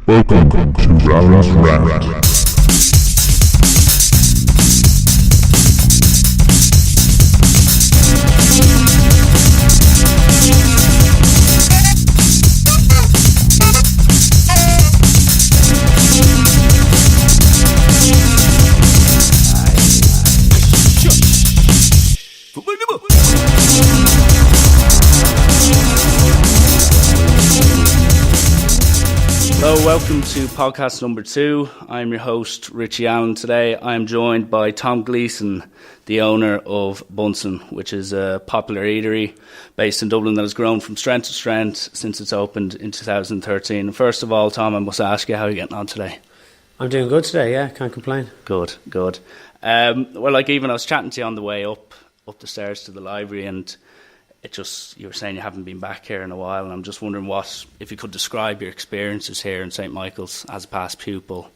Welcome to Round Round. Hello, welcome to podcast number 2. I'm your host, Richie Allen. Today I am joined by Tom Gleeson, the owner of Bunsen, which is a popular eatery based in Dublin that has grown from strength to strength since it's opened in 2013. First of all, Tom, I must ask you, how are you getting on today? I'm doing good today, yeah, can't complain. Good. Well, even I was chatting to you on the way up the stairs to the library, and you were saying you haven't been back here in a while, and I'm just wondering if you could describe your experiences here in St. Michael's as a past pupil.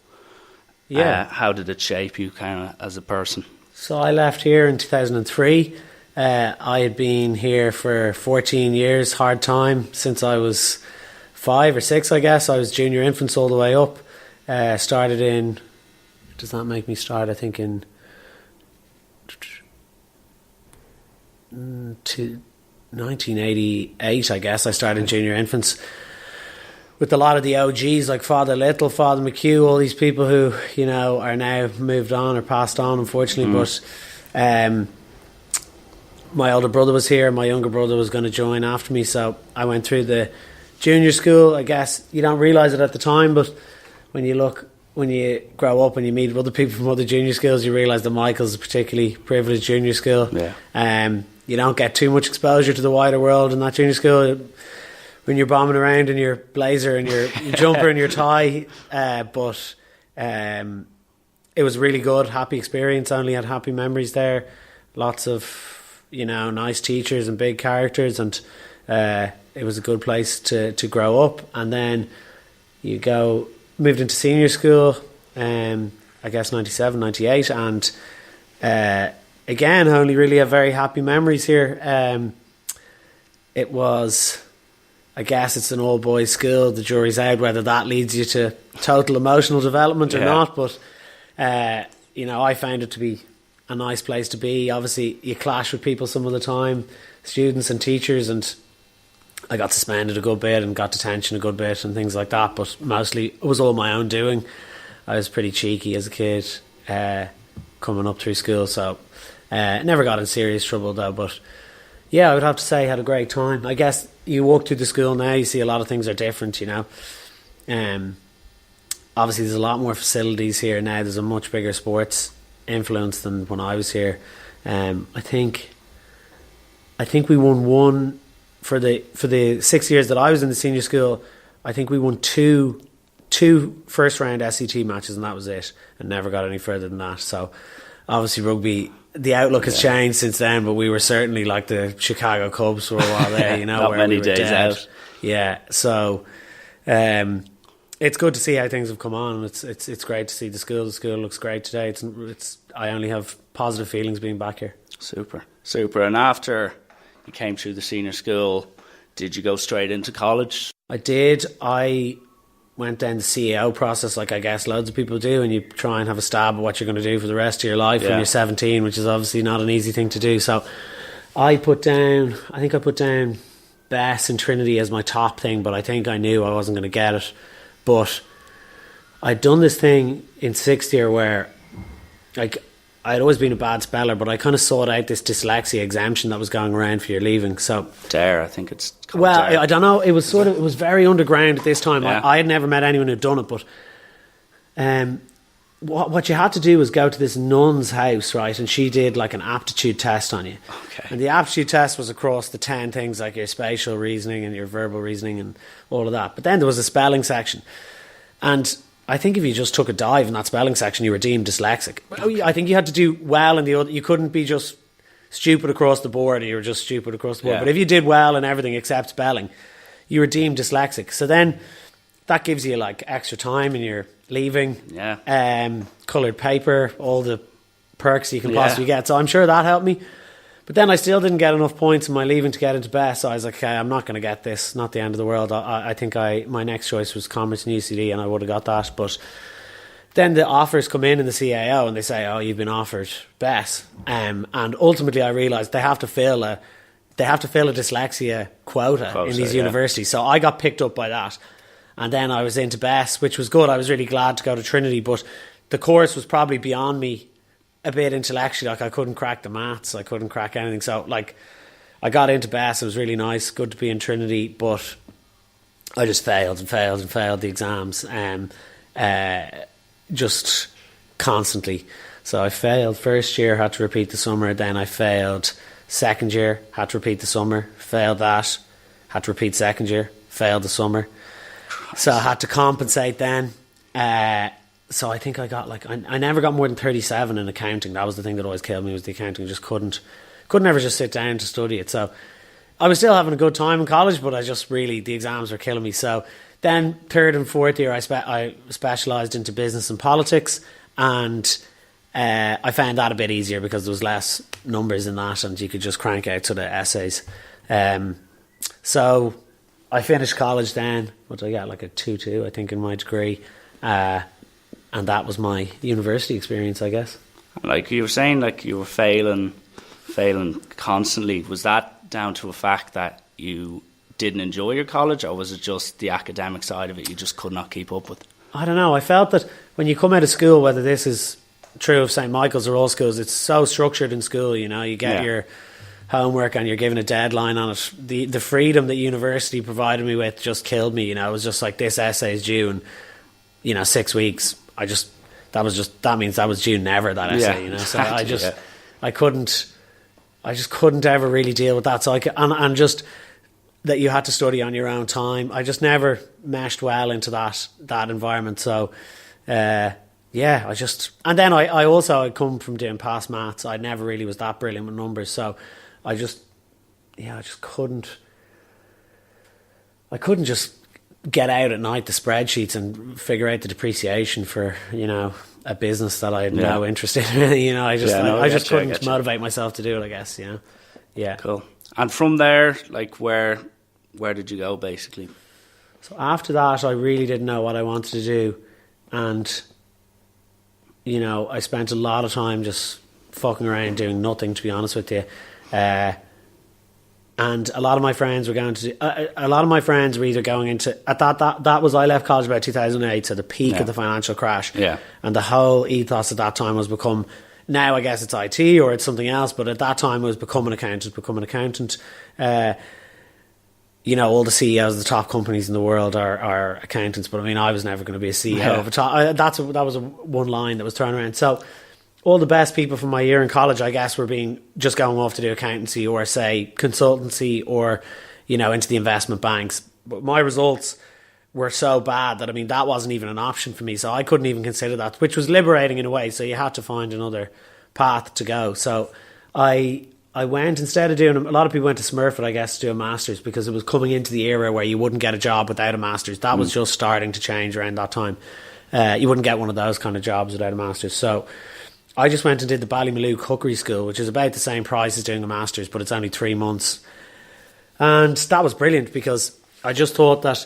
Yeah. How did it shape you kind of as a person? So I left here in 2003. I had been here for 14 years, hard time, since I was 5 or 6, I guess. I was junior infants all the way up. Started in, does that make me start, I think, in 1988, I guess. I started in junior infants with a lot of the OGs like Father Little, Father McHugh, all these people who, are now moved on or passed on, unfortunately. But my older brother was here, my younger brother was going to join after me, so I went through the junior school. I guess you don't realise it at the time, but when you grow up and you meet other people from other junior schools, you realise that Michael's a particularly privileged junior school. Yeah. You don't get too much exposure to the wider world in that junior school when you're bombing around in your blazer and your jumper and your tie. But it was really good, happy experience. Only had happy memories there. Lots of, nice teachers and big characters, and it was a good place to grow up. And then moved into senior school, I guess 97, 98, and again, I only really have very happy memories here. It was, I guess it's an all-boys school. The jury's out whether that leads you to total emotional development or not. But, I found it to be a nice place to be. Obviously, you clash with people some of the time, students and teachers, and I got suspended a good bit and got detention a good bit and things like that. But mostly it was all my own doing. I was pretty cheeky as a kid coming up through school, so... never got in serious trouble though, but yeah, I would have to say I had a great time. I guess you walk through the school now, you see a lot of things are different, obviously there's a lot more facilities here now. There's a much bigger sports influence than when I was here. I think we won one for the 6 years that I was in the senior school. I think we won two first round SET matches, and that was it, and never got any further than that. So obviously rugby, the outlook has changed since then, but we were certainly like the Chicago Cubs for a while there, Not where many we were days dead. out. Yeah, so it's good to see how things have come on. It's great to see the school. The school looks great today. I only have positive feelings being back here. Super. And after you came through the senior school, did you go straight into college? I did. I went down the CEO process like I guess loads of people do, and you try and have a stab at what you're going to do for the rest of your life when you're 17, which is obviously not an easy thing to do. So I put down Bess and Trinity as my top thing, but I think I knew I wasn't going to get it. But I'd done this thing in sixth year where I'd always been a bad speller, but I kind of sought out this dyslexia exemption that was going around for your leaving. So DARE, I think it's called well, DARE. I don't know. It was it was very underground at this time. Yeah. I had never met anyone who'd done it, but what you had to do was go to this nun's house, right? And she did like an aptitude test on you. Okay. And the aptitude test was across the 10 things, like your spatial reasoning and your verbal reasoning and all of that. But then there was a spelling section, and I think if you just took a dive in that spelling section, you were deemed dyslexic. Okay. I think you had to do well in the other. You couldn't be just stupid across the board, and you were just stupid across the board. Yeah. But if you did well in everything except spelling, you were deemed dyslexic. So then that gives you like extra time in your leaving, coloured paper, all the perks you can possibly get. So I'm sure that helped me. But then I still didn't get enough points in my leaving to get into best. So I was like, okay, I'm not going to get this. Not the end of the world. I think my next choice was Commerce and UCD, and I would have got that. But then the offers come in the CAO, and they say, "Oh, you've been offered best." And ultimately, I realised they have to fill a dyslexia quota in these universities. So I got picked up by that, and then I was into best, which was good. I was really glad to go to Trinity, but the course was probably beyond me a bit intellectually. Like, I couldn't crack the maths, I couldn't crack anything. So like, I got into best. It was really nice, good to be in Trinity, but I just failed the exams, just constantly. So I failed first year, had to repeat the summer. Then I failed second year, had to repeat the summer, failed that, had to repeat second year, failed the summer. So I had to compensate then. So I think I got I never got more than 37 in accounting. That was the thing that always killed me, was the accounting. I just couldn't ever just sit down to study it. So I was still having a good time in college, but I just really, the exams were killing me. So then third and fourth year, I specialised into business and politics, and I found that a bit easier because there was less numbers in that, and you could just crank out sort of essays. So I finished college then. What did I get? Like a 2-2, I think, in my degree. And that was my university experience, I guess. Like you were saying, like you were failing constantly. Was that down to a fact that you didn't enjoy your college, or was it just the academic side of it you just could not keep up with? I don't know. I felt that when you come out of school, whether this is true of St. Michael's or all schools, it's so structured in school. You know, you get your homework and you're given a deadline on it. The freedom that university provided me with just killed me. You know, it was just like, this essay is due in 6 weeks. That means that was due never, that essay, you know. So exactly, I just couldn't ever really deal with that. So and just that you had to study on your own time. I just never meshed well into that environment. So and then I also, I'd come from doing past maths. I never really was that brilliant with numbers. So I couldn't just get out at night the spreadsheets and figure out the depreciation for, a business that I had no interest in. I just couldn't motivate myself to do it, I guess. Yeah. Cool. And from there, like, where did you go, basically? So after that, I really didn't know what I wanted to do, and I spent a lot of time just fucking around doing nothing, to be honest with you. And a lot of my friends were going to a lot of my friends were either going into, that was, I left college about 2008, so the peak of the financial crash. Yeah. And the whole ethos at that time was become, now I guess it's IT or it's something else, but at that time it was become an accountant. All the CEOs of the top companies in the world are accountants, but I mean, I was never going to be a CEO of a top. That was one line that was thrown around. So all the best people from my year in college, I guess, were just going off to do accountancy or, say, consultancy or, into the investment banks. But my results were so bad that, I mean, that wasn't even an option for me. So I couldn't even consider that, which was liberating in a way. So you had to find another path to go. So I went, instead of doing, a lot of people went to Smurfit, I guess, to do a master's, because it was coming into the era where you wouldn't get a job without a master's. That was just starting to change around that time. You wouldn't get one of those kind of jobs without a master's. So I just went and did the Ballymaloe Cookery School, which is about the same price as doing a master's, but it's only 3 months. And that was brilliant, because I just thought that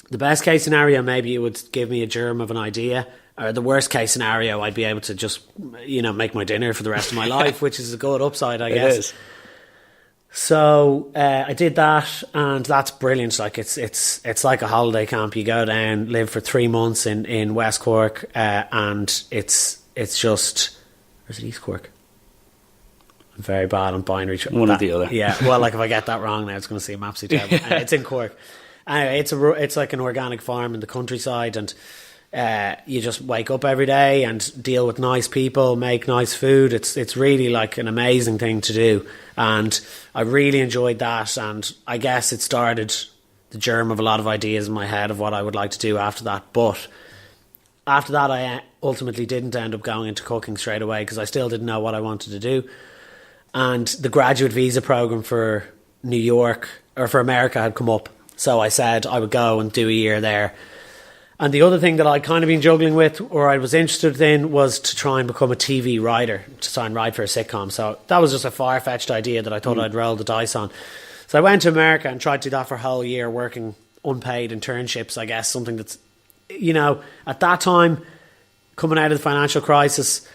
the best case scenario, maybe it would give me a germ of an idea, or the worst case scenario, I'd be able to just, make my dinner for the rest of my life, which is a good upside, I guess. It is. So I did that, and that's brilliant. Like, it's like a holiday camp. You go down, live for 3 months in West Cork, and it's just, where's it, East Cork? I'm very bad on binary. One or the other. Yeah, well, like, if I get that wrong now, it's going to seem absolutely terrible. It's in Cork. Anyway, it's like an organic farm in the countryside, and you just wake up every day and deal with nice people, make nice food. It's really like an amazing thing to do, and I really enjoyed that. And I guess it started the germ of a lot of ideas in my head of what I would like to do after that. But after that, I ultimately didn't end up going into cooking straight away, because I still didn't know what I wanted to do. And the graduate visa program for New York, or for America, had come up. So I said I would go and do a year there. And the other thing that I'd kind of been juggling with, or I was interested in, was to try and become a TV writer, to try and write for a sitcom. So that was just a far-fetched idea that I thought I'd roll the dice on. So I went to America and tried to do that for a whole year, working unpaid internships, I guess, something that's, at that time, coming out of the financial crisis,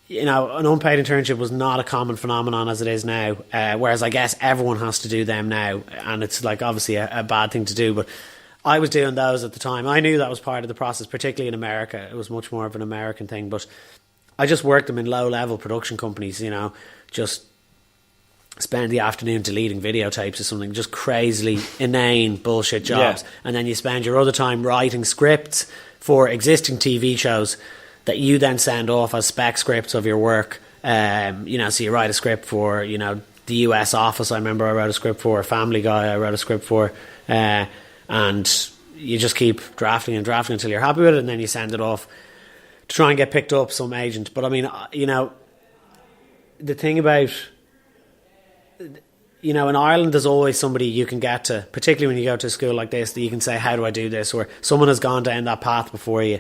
an unpaid internship was not a common phenomenon as it is now, whereas I guess everyone has to do them now, and it's like obviously a bad thing to do, but I was doing those at the time. I knew that was part of the process, particularly in America. It was much more of an American thing, but I just worked them in low-level production companies, just spend the afternoon deleting videotapes or something, just crazily inane bullshit jobs. Yeah. And then you spend your other time writing scripts for existing TV shows that you then send off as spec scripts of your work. So you write a script for, the US Office, I remember I wrote a script for, Family Guy I wrote a script for, and you just keep drafting and drafting until you're happy with it, and then you send it off to try and get picked up some agent. But I mean, the thing about, in Ireland there's always somebody you can get to, particularly when you go to a school like this, that you can say, how do I do this? Or someone has gone down that path before you.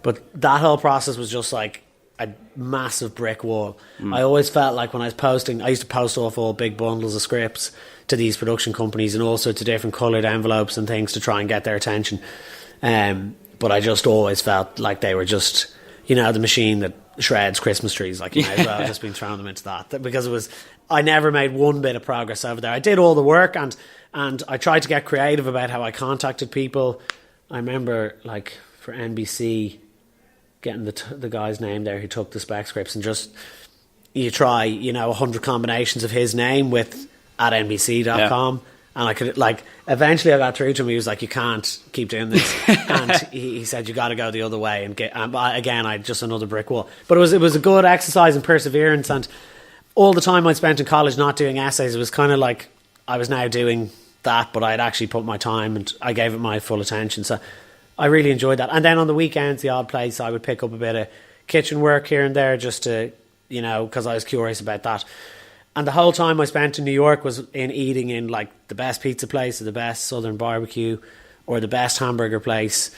But that whole process was just like a massive brick wall. I always felt like when I was posting, I used to post off all big bundles of scripts to these production companies and all sorts of different coloured envelopes and things to try and get their attention. But I just always felt like they were just, the machine that shreds Christmas trees. Like, you may as well have just been throwing them into that. Because I never made one bit of progress over there. I did all the work and I tried to get creative about how I contacted people. I remember, like, for NBC, getting the guy's name there who took the spec scripts, and just you try 100 combinations of his name with at NBC.com, and I could, like, eventually I got through to him. He was like, you can't keep doing this, and he said you got to go the other way and get. Again, I just another brick wall, but it was a good exercise in perseverance. And all the time I spent in college not doing essays, it was kind of like I was now doing that, but I had actually put my time and I gave it my full attention. So I really enjoyed that. And then on the weekends, the odd place, I would pick up a bit of kitchen work here and there just to, because I was curious about that. And the whole time I spent in New York was in eating in like the best pizza place or the best southern barbecue or the best hamburger place,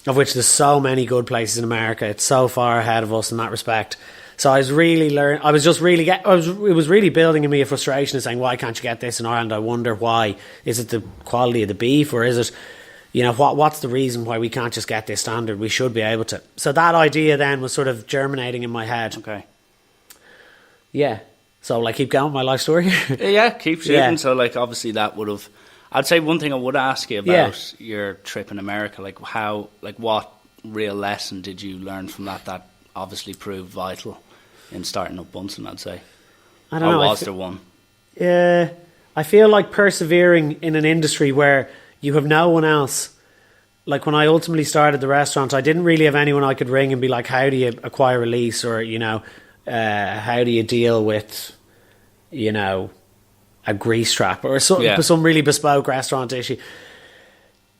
of which there's so many good places in America. It's so far ahead of us in that respect. So I was really it was really building in me a frustration of saying, why can't you get this in Ireland? I wonder why. Is it the quality of the beef, or is it, what's the reason why we can't just get this standard? We should be able to. So that idea then was sort of germinating in my head. Okay. Yeah. So, like, keep going with my life story? Yeah, keep shooting. Yeah. So, like, obviously that would have... I'd say one thing I would ask you about your trip in America, like, what real lesson did you learn from that obviously proved vital in starting up Bunsen, I'd say? I don't know. Or was there one? Yeah. I feel like persevering in an industry where you have no one else... Like, when I ultimately started the restaurant, I didn't really have anyone I could ring and be like, how do you acquire a lease, or, how do you deal with, a grease trap or some really bespoke restaurant issue.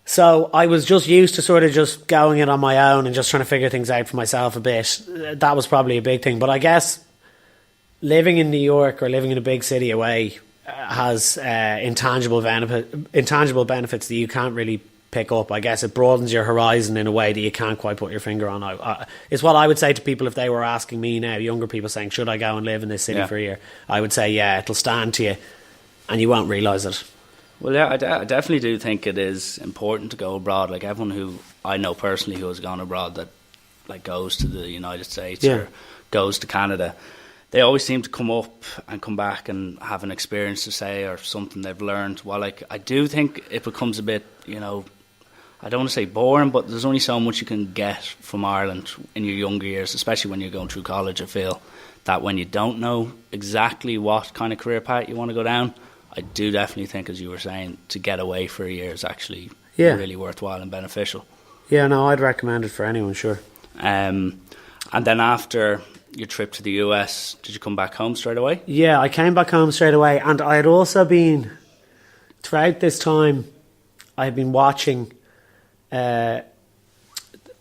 So I was just used to sort of just going it on my own and just trying to figure things out for myself a bit. That was probably a big thing. But I guess living in New York or living in a big city away has intangible benefits that you can't really pick up. I guess it broadens your horizon in a way that you can't quite put your finger on. It's what I would say to people if they were asking me now, younger people saying, should I go and live in this city for a year? I would say, yeah, it'll stand to you and you won't realise it. Well, yeah, I definitely do think it is important to go abroad. Like, everyone who I know personally who has gone abroad that, like, goes to the United States or goes to Canada, they always seem to come up and come back and have an experience to say or something they've learned. Well, like, I do think it becomes a bit, I don't want to say boring, but there's only so much you can get from Ireland in your younger years, especially when you're going through college. I feel that when you don't know exactly what kind of career path you want to go down, I do definitely think, as you were saying, to get away for a year is actually really worthwhile and beneficial. Yeah, no, I'd recommend it for anyone, sure. And then after your trip to the US, did you come back home straight away? Yeah, I came back home straight away, and I had also been, throughout this time, I had been watching... I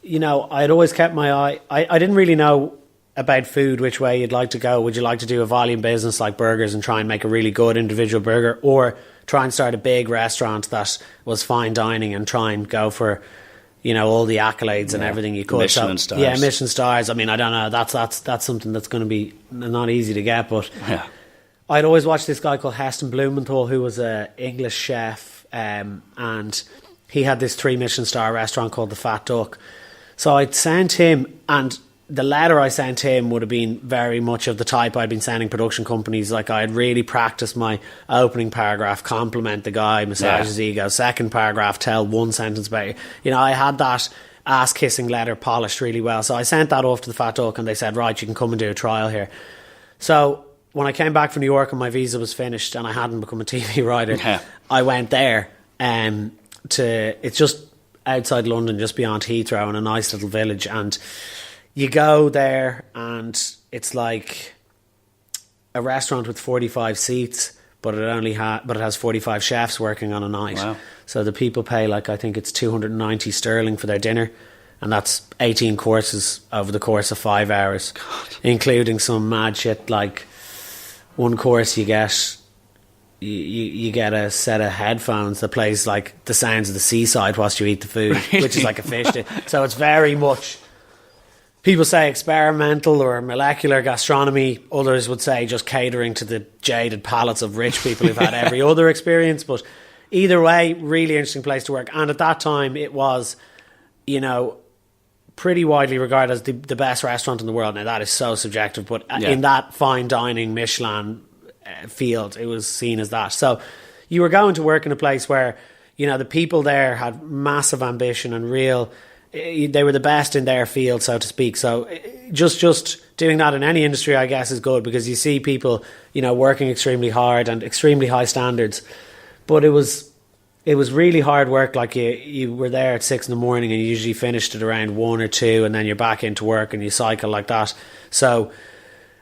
had always kept my eye... I didn't really know about food, which way you'd like to go. Would you like to do a volume business like burgers and try and make a really good individual burger, or try and start a big restaurant that was fine dining and try and go for, all the accolades and everything you could. Michelin stars. Yeah, Michelin stars. I mean, I don't know. That's something that's going to be not easy to get. But I'd always watch this guy called Heston Blumenthal, who was an English chef, and he had this 3 Michelin star restaurant called the Fat Duck. So I'd sent him, and the letter I sent him would have been very much of the type I'd been sending production companies. Like, I had really practiced my opening paragraph, compliment the guy, massage his ego. Second paragraph, tell one sentence about you. I had that ass-kissing letter polished really well. So I sent that off to the Fat Duck, and they said, right, you can come and do a trial here. So when I came back from New York and my visa was finished and I hadn't become a TV writer, I went there it's just outside London, just beyond Heathrow, in a nice little village, and you go there and it's like a restaurant with 45 seats, but it has 45 chefs working on a night. Wow. So the people pay, like, I think it's 290 sterling for their dinner, and that's 18 courses over the course of 5 hours, including some mad shit. Like, one course you get you get a set of headphones that plays like the sounds of the seaside whilst you eat the food, which is like a fish dish. So it's very much, people say experimental or molecular gastronomy. Others would say just catering to the jaded palates of rich people who've had every other experience. But either way, really interesting place to work. And at that time, it was, pretty widely regarded as the best restaurant in the world. Now, that is so subjective, but in that fine dining Michelin field, it was seen as that. So you were going to work in a place where, the people there had massive ambition and they were the best in their field, so to speak. So just doing that in any industry, I guess, is good, because you see people, working extremely hard and extremely high standards. But it was really hard work. Like, you were there at 6 a.m. and you usually finished at around 1 or 2, and then you're back into work and you cycle like that. So,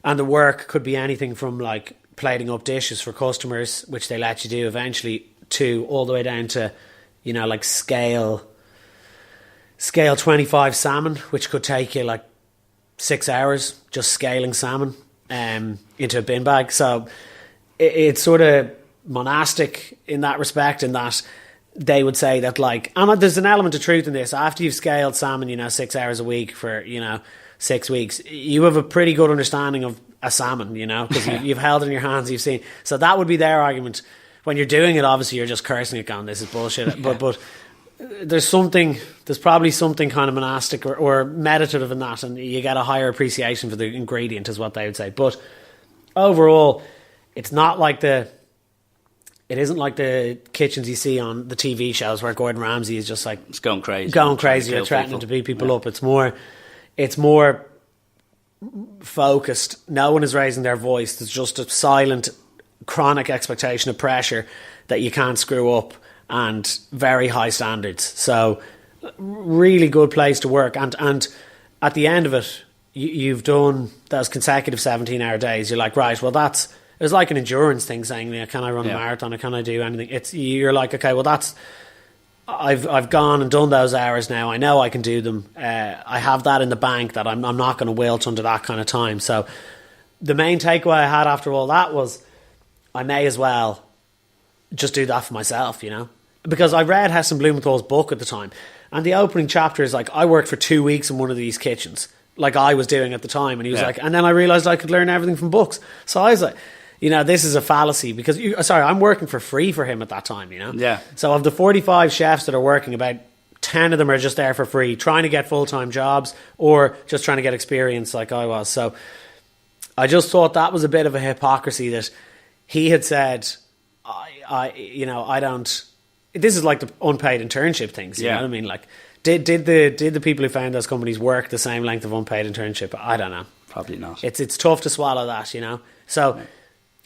and the work could be anything from like plating up dishes for customers, which they let you do eventually, to all the way down to, like scale 25 salmon, which could take you like 6 hours just scaling salmon into a bin bag. So it's sort of monastic in that respect, in that they would say that, like, and there's an element of truth in this. After you've scaled salmon, 6 hours a week for 6 weeks, you have a pretty good understanding of a salmon, because you've held it in your hands, you've seen. So that would be their argument. When you're doing it, obviously you're just cursing it, going, this is bullshit. But there's probably something kind of monastic or meditative in that, and you get a higher appreciation for the ingredient, is what they would say. But overall, it's not like it isn't like the kitchens you see on the TV shows where Gordon Ramsay is just like, it's going crazy, or threatening to beat people up. It's more focused. No one is raising their voice. There's just a silent, chronic expectation of pressure that you can't screw up, and very high standards. So really good place to work. And at the end of it, you've done those consecutive 17-hour days. You're like, right, well, it was like an endurance thing, saying, can I run a marathon, or can I do anything? You're like, okay, well, I've gone and done those hours now. I know I can do them. I have that in the bank, that I'm not going to wilt under that kind of time. So the main takeaway I had after all that was, I may as well just do that for myself, because I read Heston Blumenthal's book at the time, and the opening chapter is like, I worked for 2 weeks in one of these kitchens, like I was doing at the time. And he was like, and then I realised I could learn everything from books. So I was like, this is a fallacy, because I'm working for free for him at that time, Yeah. So of the 45 chefs that are working, about 10 of them are just there for free, trying to get full-time jobs or just trying to get experience like I was. So I just thought that was a bit of a hypocrisy, that he had said, I don't, this is like the unpaid internship things, you know what I mean? Like, did the people who found those companies work the same length of unpaid internship? I don't know. Probably not. It's tough to swallow that, So... Right.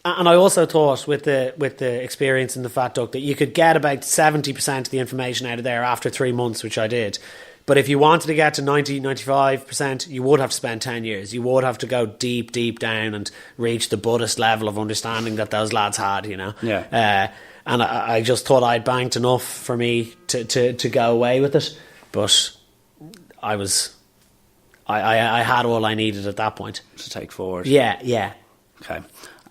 And I also thought with the experience in the Fat Duck that you could get about 70% of the information out of there after 3 months, which I did. But if you wanted to get to 90-95%, you would have to spend 10 years. You would have to go deep down and reach the Buddhist level of understanding that those lads had, Yeah. And I just thought I'd banked enough for me to go away with it. But I had all I needed at that point. To take forward. Yeah. Okay.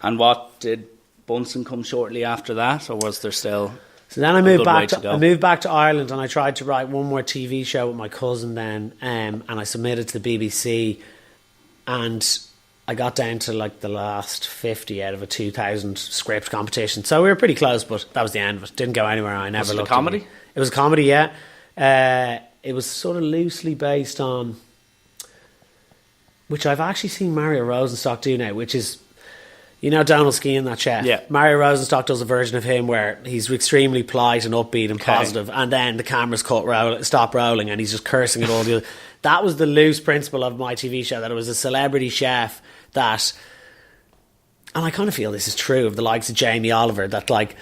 And what did Bunsen come shortly after that, or was there still? So then I A moved good back way to to go. I moved back to Ireland, and I tried to write one more TV show with my cousin then, and I submitted to the BBC, and I got down to like the last 50 out of a 2,000 script competition. So we were pretty close, but that was the end of it. Didn't go anywhere. I never Was it a looked. comedy? It was a comedy, yeah. It was sort of loosely based on, which I've actually seen Mario Rosenstock do now, which is, you know, Donald Skian, that chef. Yeah. Mario Rosenstock does a version of him where he's extremely polite and upbeat and Okay. positive, and then the cameras stop rolling, and he's just cursing at all the other. That was the loose principle of my TV show, that it was a celebrity chef that, and I kind of feel this is true of the likes of Jamie Oliver, that like,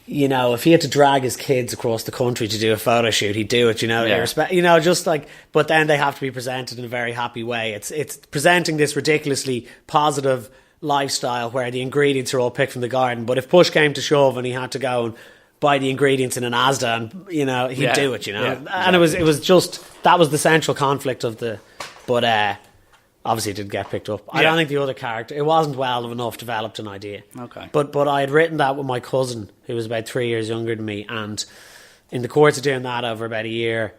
you know, if he had to drag his kids across the country to do a photo shoot, he'd do it, you know, Yeah. you know, just like, but then they have to be presented in a very happy way. It's presenting this ridiculously positive lifestyle where the ingredients are all picked from the garden, but if push came to shove and he had to go and buy the ingredients in an Asda, and, you know, he'd Yeah. do it, you know. Yeah, And it was just, that was the central conflict of the, but obviously it didn't get picked up. I Yeah. don't think the other character, it wasn't well enough developed an idea. Okay. But I had written that with my cousin, who was about 3 years younger than me, and in the course of doing that over about a year,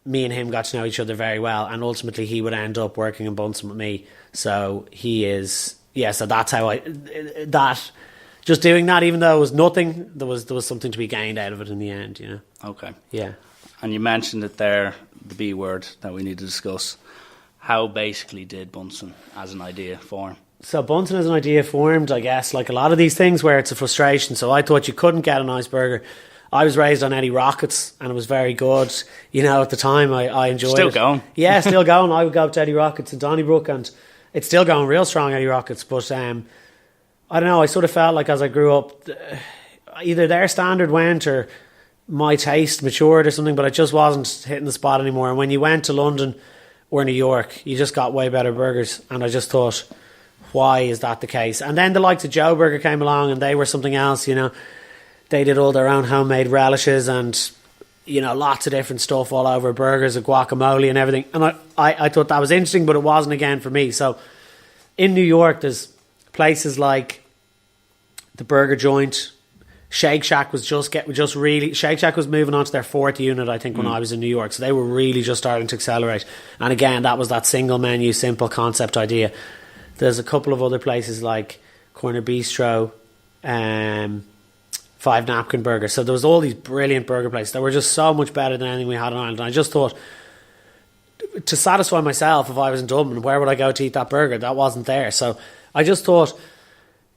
me and him got to know each other very well, and ultimately he would end up working in Bunsen with me. So he is, yeah. So that's how just doing that, even though it was nothing, there was something to be gained out of it in the end, you know. Okay. Yeah. And you mentioned it there, the B word that we need to discuss. How basically did Bunsen as an idea form? So Bunsen as an idea formed, I guess, like a lot of these things where it's a frustration. So I thought you couldn't get a nice burger. I was raised on Eddie Rockets, and it was very good. You know, at the time, I enjoyed Still it. going. Yeah, still going. I would go up to Eddie Rockets in Donnybrook, and it's still going real strong, Eddie Rockets. But I don't know, I sort of felt like as I grew up, either their standard went or my taste matured or something, but it just wasn't hitting the spot anymore. And when you went to London or New York, you just got way better burgers. And I just thought, why is that the case? And then the likes of Joe Burger came along, and they were something else, you know. They did all their own homemade relishes and, you know, lots of different stuff all over burgers and guacamole and everything. And I thought that was interesting, but it wasn't again for me. So in New York, there's places like the Burger Joint. Shake Shack was Shake Shack was moving on to their 4th unit, I think, when I was in New York. So they were really just starting to accelerate. And again, that was that single menu, simple concept idea. There's a couple of other places like Corner Bistro, Five Napkin Burger. So there was all these brilliant burger places that were just so much better than anything we had in Ireland. And I just thought, to satisfy myself, if I was in Dublin, where would I go to eat that burger? That wasn't there. So I just thought,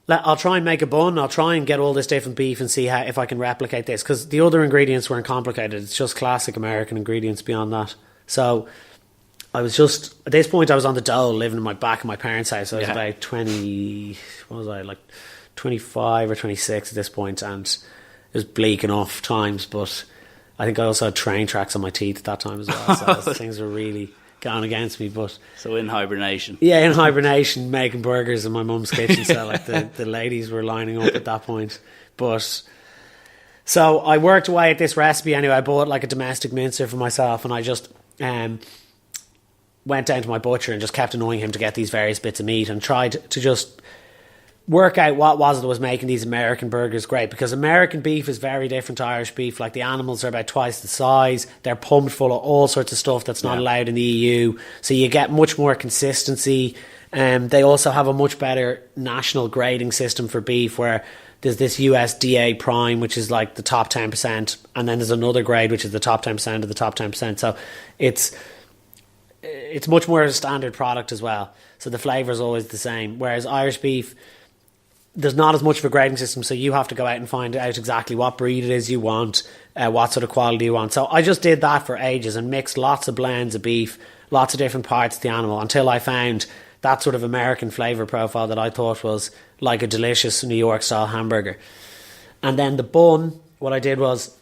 I'll try and make a bun. I'll try and get all this different beef and see if I can replicate this, because the other ingredients weren't complicated. It's just classic American ingredients beyond that. So I was just, at this point, I was on the dole, living in back in my parents' house. I was about 20, what was I, like 25 or 26 at this point, and it was bleak enough times, but I think I also had train tracks on my teeth at that time as well. So things were really going against me. But So in hibernation. yeah, in hibernation, making burgers in my mum's kitchen. So like the ladies were lining up at that point. But so I worked away at this recipe anyway. I bought like a domestic mincer for myself, and I just went down to my butcher and just kept annoying him to get these various bits of meat, and tried to just work out what was it that was making these American burgers great, because American beef is very different to Irish beef. Like, the animals are about twice the size, they're pumped full of all sorts of stuff that's not allowed in the EU, so you get much more consistency. They also have a much better national grading system for beef, where there's this USDA prime, which is like the top 10%, and then there's another grade which is the top 10% of the top 10%. So it's much more a standard product as well, so the flavour is always the same. Whereas Irish beef, there's not as much of a grading system, so you have to go out and find out exactly what breed it is you want, what sort of quality you want. So I just did that for ages and mixed lots of blends of beef, lots of different parts of the animal, until I found that sort of American flavour profile that I thought was like a delicious New York style hamburger. And then the bun, what I did was,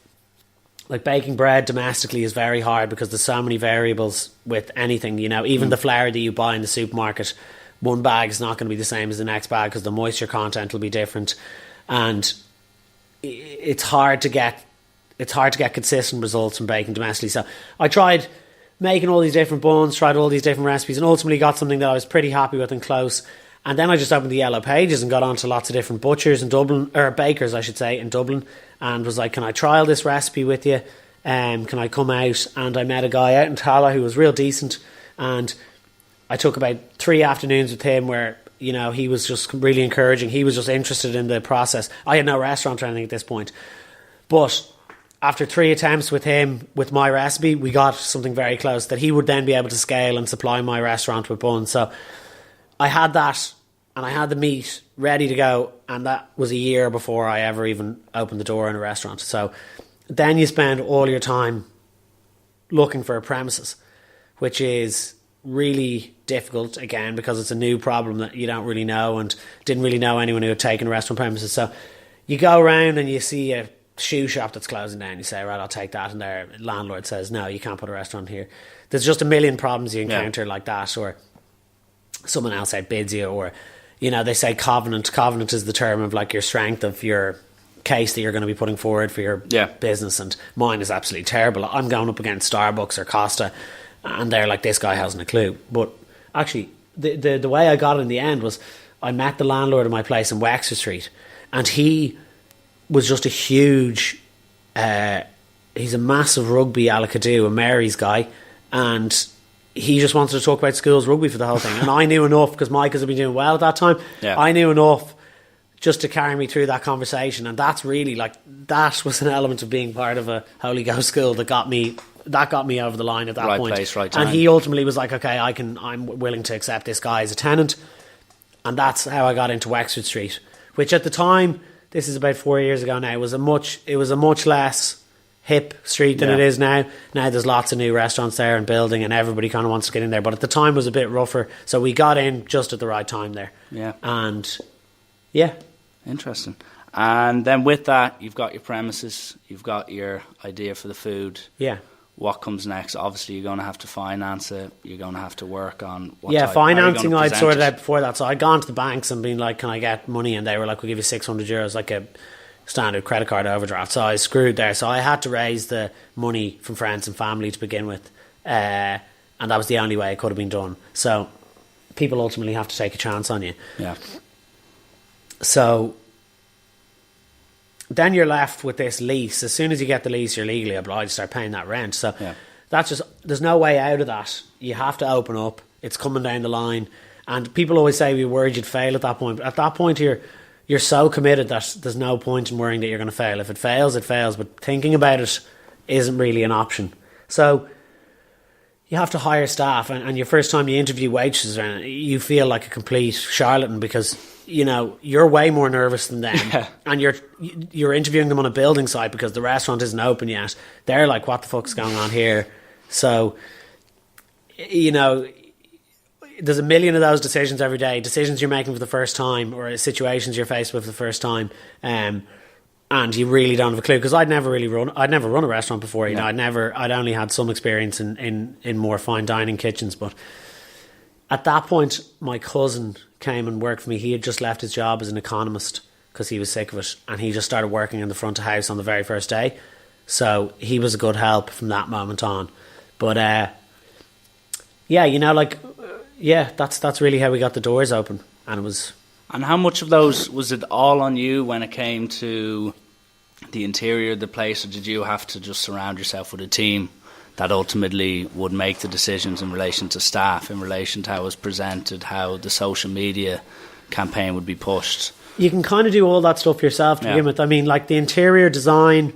like, baking bread domestically is very hard because there's so many variables with anything, you know. Even the flour that you buy in the supermarket, one bag is not going to be the same as the next bag because the moisture content will be different, and it's hard to get consistent results from baking domestically. So I tried making all these different buns, tried all these different recipes, and ultimately got something that I was pretty happy with and close. And then I just opened the Yellow Pages and got onto lots of different butchers in Dublin, or bakers, I should say, in Dublin, and was like, can I trial this recipe with you? Can I come out? And I met a guy out in Tala who was real decent, and I took about 3 afternoons with him where, you know, he was just really encouraging. He was just interested in the process. I had no restaurant or anything at this point. But after 3 attempts with him, with my recipe, we got something very close that he would then be able to scale and supply my restaurant with buns. So I had that, and I had the meat ready to go, and that was a year before I ever even opened the door in a restaurant. So then you spend all your time looking for a premises, which is really difficult, again, because it's a new problem that you don't really know, and didn't really know anyone who had taken a restaurant premises. So you go around and you see a shoe shop that's closing down. You say, right, I'll take that, and their landlord says, no, you can't put a restaurant here. There's just a million problems you encounter like that, or someone else outbids you, or, you know, they say covenant. Covenant is the term of like your strength of your case that you're going to be putting forward for your business, and mine is absolutely terrible. I'm going up against Starbucks or Costa, and they're like, this guy hasn't a clue. But actually, the way I got it in the end was I met the landlord of my place in Wexford Street, and he was just a huge, he's a massive rugby alakadoo, a Mary's guy, and he just wanted to talk about schools rugby for the whole thing. And I knew enough, because Micah's had been doing well at that time. I knew enough just to carry me through that conversation, and that's really like, that was an element of being part of a Holy Ghost school that got me over the line at that point. Place, right time. And he ultimately was like, okay, I'm willing to accept this guy as a tenant, and that's how I got into Wexford Street, which at the time, this is about 4 years ago now, it was a much less hip street than it is now. Now there's lots of new restaurants there and building, and everybody kind of wants to get in there, but at the time it was a bit rougher, so we got in just at the right time there. Interesting. And then with that, you've got your premises, you've got your idea for the food. What comes next? Obviously, you're going to have to finance it. You're going to have to work on what financing I'd sorted out before that. So I'd gone to the banks and been like, can I get money? And they were like, we'll give you €600, like a standard credit card overdraft. So I was screwed there. So I had to raise the money from friends and family to begin with. And that was the only way it could have been done. So people ultimately have to take a chance on you. So then you're left with this lease. As soon as you get the lease, you're legally obliged to start paying that rent. So that's just, there's no way out of that. You have to open up. It's coming down the line. And people always say we were worried you'd fail at that point. But at that point, you're so committed that there's no point in worrying that you're going to fail. If it fails, it fails. But thinking about it isn't really an option. So you have to hire staff. And your first time you interview waitresses, you feel like a complete charlatan, because you know, you're way more nervous than them, and you're interviewing them on a building site because the restaurant isn't open yet. They're like, what the fuck's going on here? So, you know, there's a million of those decisions every day, decisions you're making for the first time, or situations you're faced with for the first time, and you really don't have a clue. Because I'd never run a restaurant before. You know, I'd only had some experience in more fine dining kitchens, but at that point, my cousin came and worked for me. He had just left his job as an economist because he was sick of it, and he just started working in the front of house on the very first day. So he was a good help from that moment on. But you know, like, that's really how we got the doors open, and it was. And how much of those was it all on you when it came to the interior of the place, or did you have to just surround yourself with a team that ultimately would make the decisions in relation to staff, in relation to how it was presented, how the social media campaign would be pushed? You can kind of do all that stuff yourself to begin with. I mean, like the interior design,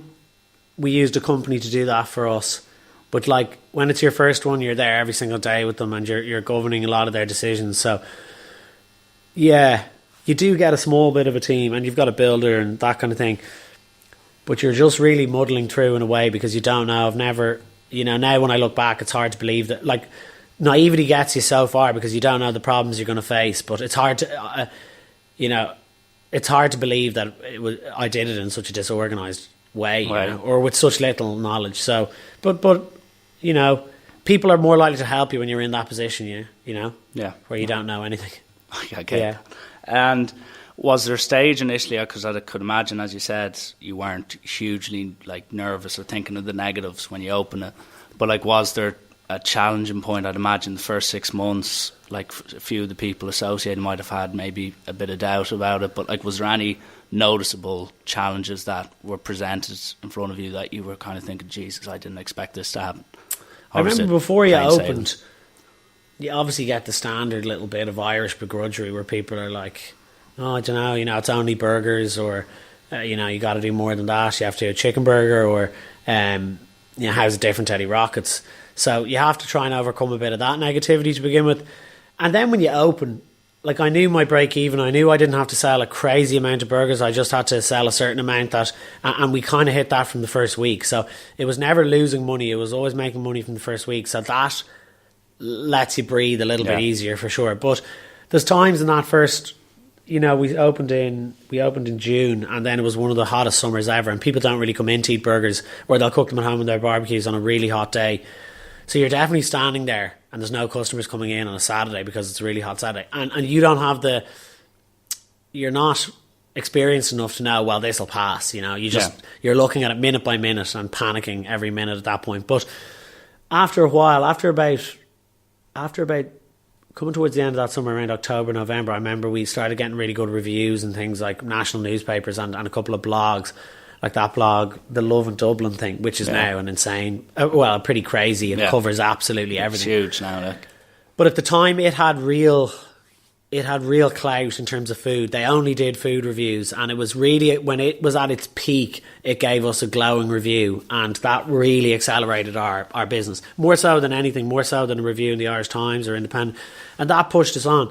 we used a company to do that for us. But like when it's your first one, you're there every single day with them, and you're governing a lot of their decisions. So yeah, you do get a small bit of a team, and you've got a builder and that kind of thing. But you're just really muddling through in a way, because you don't know. I've never... You know, now when I look back, it's hard to believe that, like, naivety gets you so far because you don't know the problems you're going to face. But it's hard to, it's hard to believe that I did it in such a disorganized way, right, you know, or with such little knowledge. So, but you know, people are more likely to help you when you're in that position, you know, where you don't know anything. Okay. And was there a stage initially, because I could imagine, as you said, you weren't hugely like nervous or thinking of the negatives when you open it, but like, was there a challenging point. I'd imagine the first 6 months, like a few of the people associated might have had maybe a bit of doubt about it, but like, was there any noticeable challenges that were presented in front of you that you were kind of thinking, Jesus, I didn't expect this to happen? I remember before you opened, you obviously get the standard little bit of Irish begrudgery where people are like, oh, I don't know, it's only burgers, or you got to do more than that. You have to do a chicken burger, or how's it different to Eddie Rockets? So you have to try and overcome a bit of that negativity to begin with. And then when you open, like, I knew my break even. I knew I didn't have to sell a crazy amount of burgers. I just had to sell a certain amount and we kind of hit that from the first week. So it was never losing money. It was always making money from the first week. So that lets you breathe a little bit easier, for sure. But there's times in that first, we opened in June, and then it was one of the hottest summers ever, and people don't really come in to eat burgers, or they'll cook them at home in their barbecues on a really hot day. So you're definitely standing there and there's no customers coming in on a Saturday because it's a really hot Saturday, and you don't have you're not experienced enough to know, well, this will pass. You're looking at it minute by minute and panicking every minute at that point. But after a while, after about coming towards the end of that summer, around October, November, I remember we started getting really good reviews and things like national newspapers and a couple of blogs, like that blog, the Love in Dublin thing, which is now an insane, pretty crazy. It covers absolutely everything. It's huge now, like. But at the time, it had real clout in terms of food. They only did food reviews, and it was really, when it was at its peak, it gave us a glowing review, and that really accelerated our business, more so than anything, more so than a review in the Irish Times or Independent, and that pushed us on.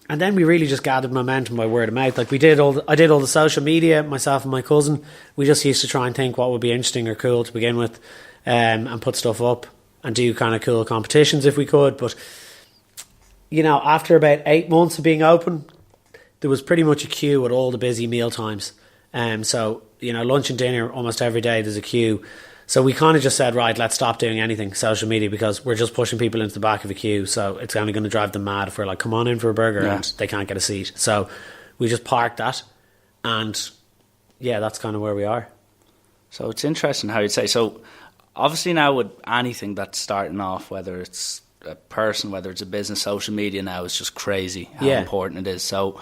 And then we really just gathered momentum by word of mouth. Like, I did all the social media, myself and my cousin. We just used to try and think what would be interesting or cool to begin with, and put stuff up and do kind of cool competitions if we could. But after about 8 months of being open, there was pretty much a queue at all the busy meal times. So lunch and dinner almost every day there's a queue. So we kind of just said, right, let's stop doing anything social media, because we're just pushing people into the back of a queue. So it's only going to drive them mad if we're like, come on in for a burger, and they can't get a seat. So we just parked that, and that's kind of where we are. So it's interesting how you'd say. So obviously now with anything that's starting off, whether it's a person, whether it's a business, social media now is just crazy how important it is. So,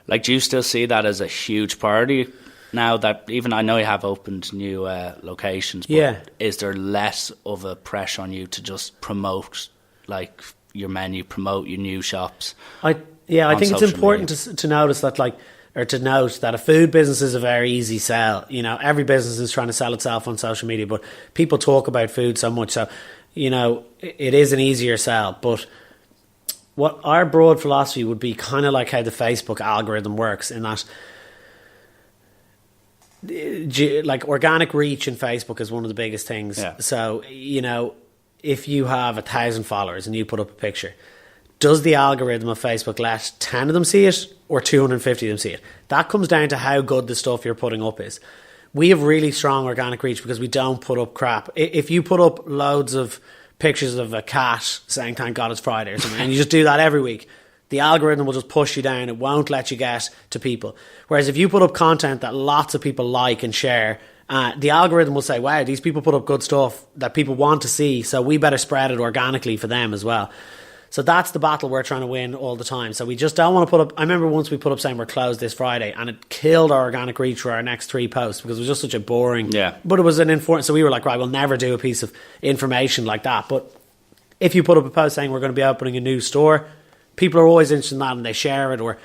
like, do you still see that as a huge priority now that, even I know you have opened new locations, but is there less of a pressure on you to just promote, like, your menu, promote your new shops? I think it's important to notice that, to note that a food business is a very easy sell. Every business is trying to sell itself on social media, but people talk about food so much, so it is an easier sell. But what our broad philosophy would be, kind of like how the Facebook algorithm works, in that, like, organic reach in Facebook is one of the biggest things. So if you have 1,000 followers and you put up a picture, does the algorithm of Facebook let 10 of them see it or 250 of them see it? That comes down to how good the stuff you're putting up is. We have really strong organic reach because we don't put up crap. If you put up loads of pictures of a cat saying thank God it's Friday or something, and you just do that every week, the algorithm will just push you down. It won't let you get to people. Whereas if you put up content that lots of people like and share, the algorithm will say, wow, these people put up good stuff that people want to see, so we better spread it organically for them as well. So that's the battle we're trying to win all the time. So we just don't want to put up... I remember once we put up saying we're closed this Friday, and it killed our organic reach for our next 3 posts because it was just such a boring... But it was an important... So we were like, right, we'll never do a piece of information like that. But if you put up a post saying we're going to be opening a new store, people are always interested in that, and they share it. Or,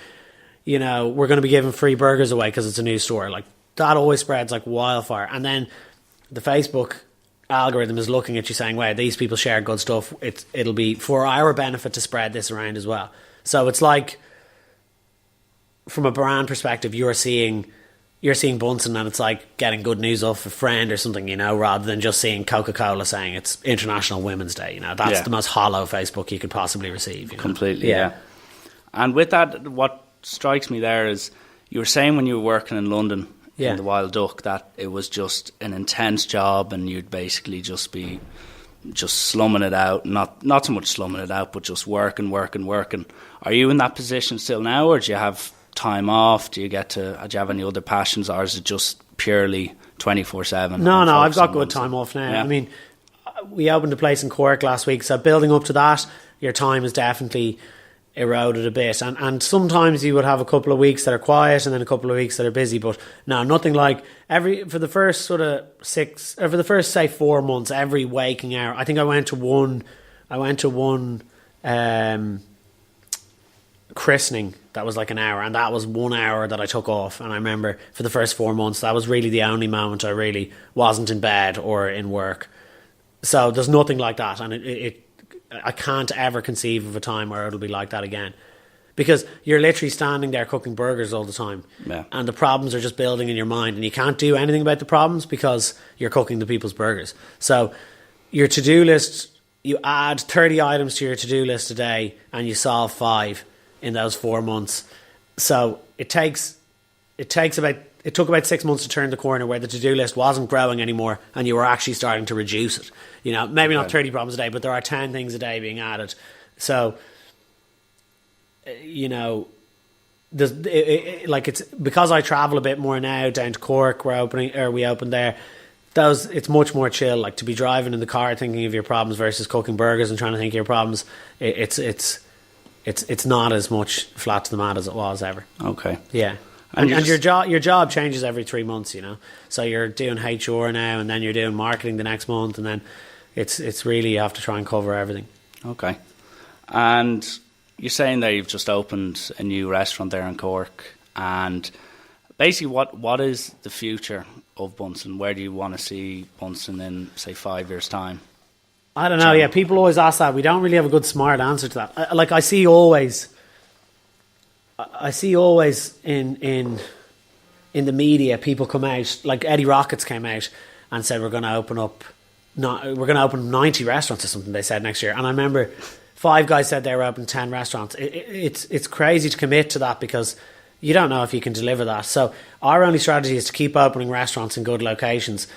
we're going to be giving free burgers away because it's a new store. Like, that always spreads like wildfire. And then the Facebook algorithm is looking at you saying, wow, these people share good stuff, it'll be for our benefit to spread this around as well. So it's like, from a brand perspective, you're seeing Bunsen, and it's like getting good news off a friend or something, rather than just seeing Coca-Cola saying it's International Women's Day. That's the most hollow Facebook you could possibly receive. Completely. And with that, what strikes me there is, you were saying when you were working in London in the Wild Duck that it was just an intense job, and you'd basically just be slumming it out, not so much slumming it out, but just working. Are you in that position still now, or do you have time off? Do you have any other passions, or is it just purely 24/7? No, I've got good time off now. I mean, we opened a place in Cork last week, so building up to that, your time is definitely eroded a bit, and sometimes you would have a couple of weeks that are quiet and then a couple of weeks that are busy, but no, nothing like for the first sort of say 4 months, every waking hour. I think I went to one christening that was like an hour, and that was 1 hour that I took off. And I remember for the first 4 months, that was really the only moment I really wasn't in bed or in work. So there's nothing like that, and I can't ever conceive of a time where it'll be like that again, because you're literally standing there cooking burgers all the time, and the problems are just building in your mind, and you can't do anything about the problems because you're cooking the people's burgers. So your to-do list, you add 30 items to your to-do list a day, and you solve 5 in those 4 months. So it took about 6 months to turn the corner where the to-do list wasn't growing anymore and you were actually starting to reduce it. Maybe not 30 problems a day, but there are 10 things a day being added. So, it's because I travel a bit more now down to Cork. We opened there. It's much more chill. Like, to be driving in the car thinking of your problems versus cooking burgers and trying to think of your problems. It's not as much flat to the mat as it was ever. Okay. Yeah. And your job changes every 3 months, So you're doing HR now, and then you're doing marketing the next month, and then it's really, you have to try and cover everything. Okay. And you're saying there you've just opened a new restaurant there in Cork, and basically what is the future of Bunsen? Where do you want to see Bunsen in, say, 5 years' time? I don't know. Yeah, people always ask that. We don't really have a good smart answer to that. I see always in the media people come out, like Eddie Rockets came out and said we're going to open 90 restaurants or something, they said, next year. And I remember 5 guys said they were opening 10 restaurants. It's crazy to commit to that because you don't know if you can deliver that. So our only strategy is to keep opening restaurants in good locations.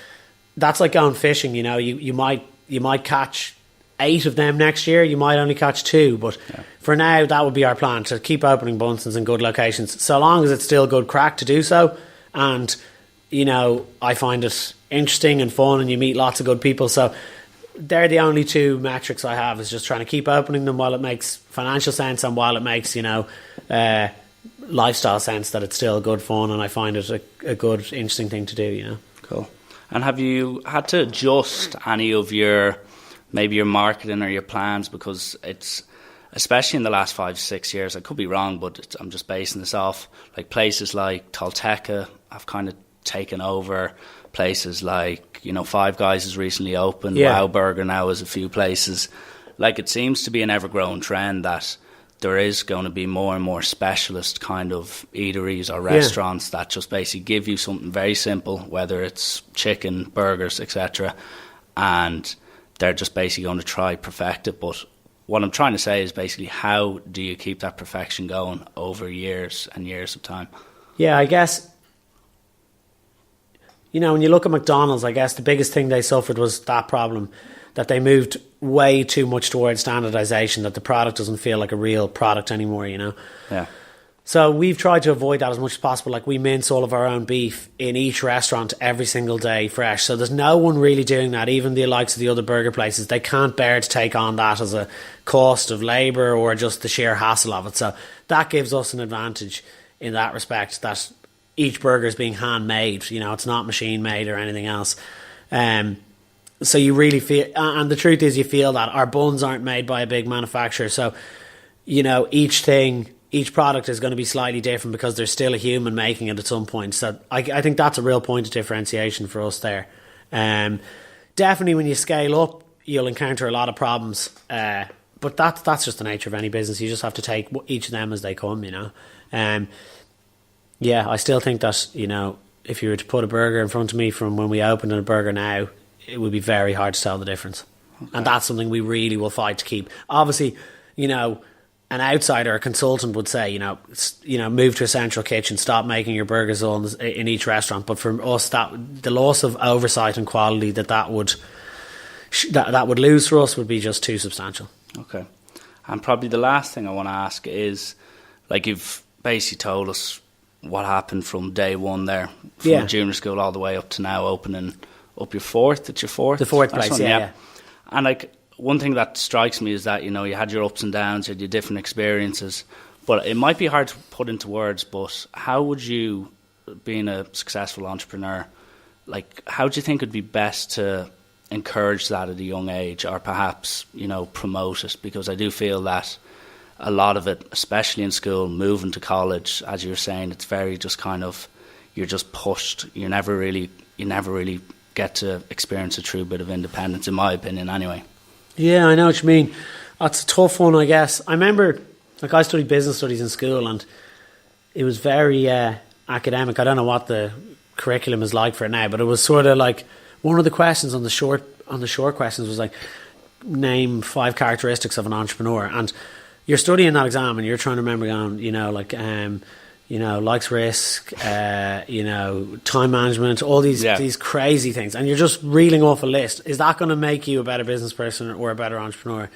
That's like going fishing. You might catch 8 of them next year. You might only catch 2, but for now, that would be our plan, to keep opening Bunsens in good locations, so long as it's still good crack to do so. And I find it interesting and fun, and you meet lots of good people. So they're the only 2 metrics I have, is just trying to keep opening them while it makes financial sense and while it makes lifestyle sense, that it's still good fun, and I find it a good, interesting thing to do. Cool. And have you had to adjust any of your marketing or your plans, because it's, especially in the last 5-6 years, I could be wrong, but I'm just basing this off, like places like Tolteca have kind of taken over, places like, Five Guys has recently opened, Wow Burger now is a few places. Like, it seems to be an ever-growing trend that there is going to be more and more specialist kind of eateries or restaurants that just basically give you something very simple, whether it's chicken, burgers, etc., and they're just basically going to try perfect it. But what I'm trying to say is basically, how do you keep that perfection going over years and years of time? Yeah, I guess, when you look at McDonald's, I guess the biggest thing they suffered was that problem, that they moved way too much towards standardization, that the product doesn't feel like a real product anymore, Yeah. So we've tried to avoid that as much as possible. Like, we mince all of our own beef in each restaurant every single day fresh. So there's no one really doing that. Even the likes of the other burger places, they can't bear to take on that as a cost of labour or just the sheer hassle of it. So that gives us an advantage in that respect, that each burger is being handmade. It's not machine made or anything else. So you really feel, and the truth is, you feel that our buns aren't made by a big manufacturer. So, each product is going to be slightly different because there's still a human making it at some point. So I think that's a real point of differentiation for us there. Definitely when you scale up, you'll encounter a lot of problems. But that's just the nature of any business. You just have to take each of them as they come, I still think that, if you were to put a burger in front of me from when we opened and a burger now, it would be very hard to tell the difference. Okay. And that's something we really will fight to keep. Obviously, an outsider, a consultant would say, move to a central kitchen, stop making your burgers in each restaurant. But for us, that the loss of oversight and quality that would lose for us would be just too substantial. Okay. And probably the last thing I want to ask is, like, you've basically told us what happened from day one there, from junior school all the way up to now opening up your fourth. It's your fourth? The fourth place, yeah. And like one thing that strikes me is that, you know, you had your ups and downs, you had your different experiences, but it might be hard to put into words, but how would you, being a successful entrepreneur, like how do you think it would be best to encourage that at a young age, or perhaps, you know, promote it? Because I do feel that a lot of it, especially in school, moving to college, as you were saying, it's very just kind of, you're just pushed. You never really get to experience a true bit of independence, in my opinion, anyway. Yeah, I know what you mean. That's a tough one, I guess. I remember, like, I studied business studies in school, and it was very academic. I don't know what the curriculum is like for it now, but it was sort of like one of the questions on the short questions was like, name 5 characteristics of an entrepreneur. And you're studying that exam, and you're trying to remember, going, you know, like, you know, likes risk, you know, time management, all these crazy things, and you're just reeling off a list. Is that going to make you a better business person or a better entrepreneur?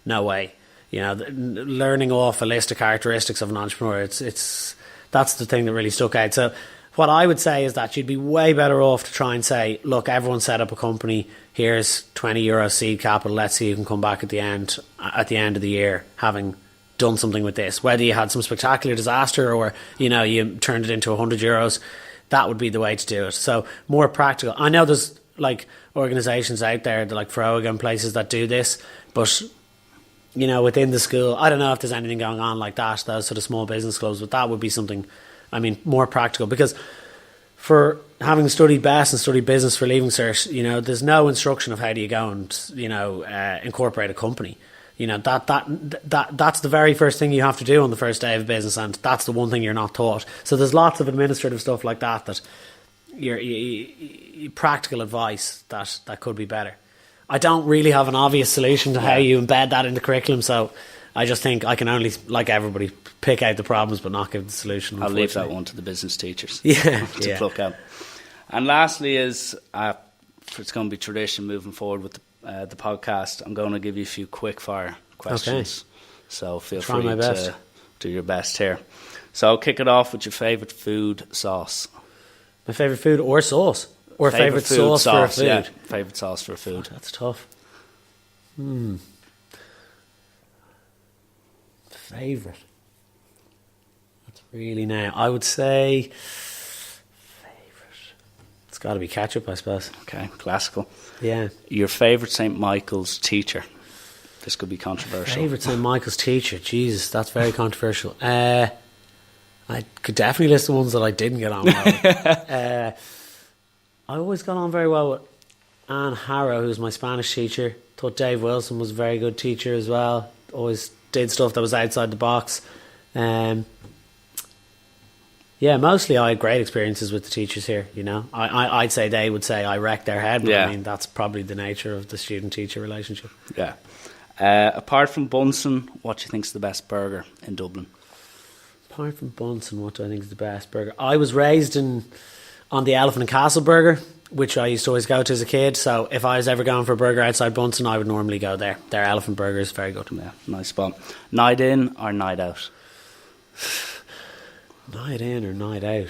No way. You know, learning off a list of characteristics of an entrepreneur, it's that's the thing that really stuck out. So what I would say is that you'd be way better off to try and say, look, everyone set up a company, here's €20 seed capital, let's see who can come back at the end of the year having done something with this. Whether you had some spectacular disaster or, you know, you turned it into €100, that would be the way to do it. So more practical. I know there's like organisations out there, like Froga and places that do this, but, you know, within the school, I don't know if there's anything going on like that, those sort of small business clubs, but that would be something, I mean, more practical. Because for having studied BESS and studied business for Leaving Cert, you know, there's no instruction of how do you go and, you know, incorporate a company. You know, that's the very first thing you have to do on the first day of business, and that's the one thing you're not taught. So there's lots of administrative stuff like that you practical advice that could be better. I don't really have an obvious solution to how you embed that in the curriculum, so I just think I can only, like everybody, pick out the problems but not give the solution. I'll leave that one to the business teachers to pluck out. And lastly is, it's going to be tradition moving forward with the podcast, I'm going to give you a few quick fire questions. Okay. So feel free to do your best here. So I'll kick it off with your favourite food sauce. My favourite food or sauce? Or favourite sauce for a food? Yeah, favourite sauce for a food. Oh, that's tough. Favourite? That's really now. I would say it's got to be ketchup, I suppose. Okay, classical. Yeah. Your favourite St. Michael's teacher? This could be controversial. Favourite St. Michael's teacher? Jesus, that's very controversial. I could definitely list the ones that I didn't get on well with. I always got on very well with Anne Harrow, who's my Spanish teacher. Thought Dave Wilson was a very good teacher as well. Always did stuff that was outside the box. Yeah, mostly I had great experiences with the teachers here, you know. I'd say they would say I wrecked their head, but I mean, that's probably the nature of the student-teacher relationship. Yeah. Apart from Bunsen, what do you think is the best burger in Dublin? Apart from Bunsen, what do I think is the best burger? I was raised on the Elephant and Castle burger, which I used to always go to as a kid, so if I was ever going for a burger outside Bunsen, I would normally go there. Their Elephant burger is very good. Yeah, nice spot. Night in or night out? Night in or night out?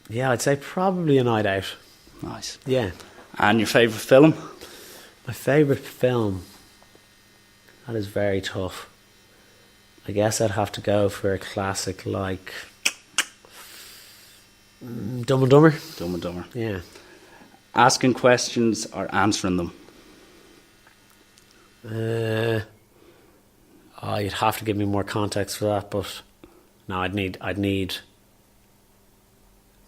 Yeah, I'd say probably a night out. Nice. Yeah. And your favourite film? My favourite film? That is very tough. I guess I'd have to go for a classic like Dumb and Dumber. Dumb and Dumber. Yeah. Asking questions or answering them? You'd have to give me more context for that, but no, I'd need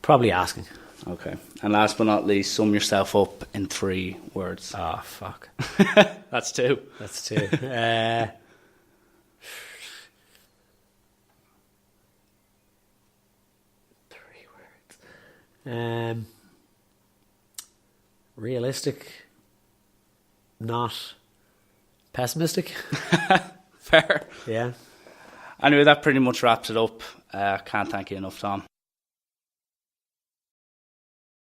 probably asking. Okay. And last but not least, sum yourself up in 3 words. Oh, fuck. That's 2. That's 2. 3 words. Realistic, not pessimistic. Fair. Yeah. Anyway, that pretty much wraps it up. Can't thank you enough, Tom.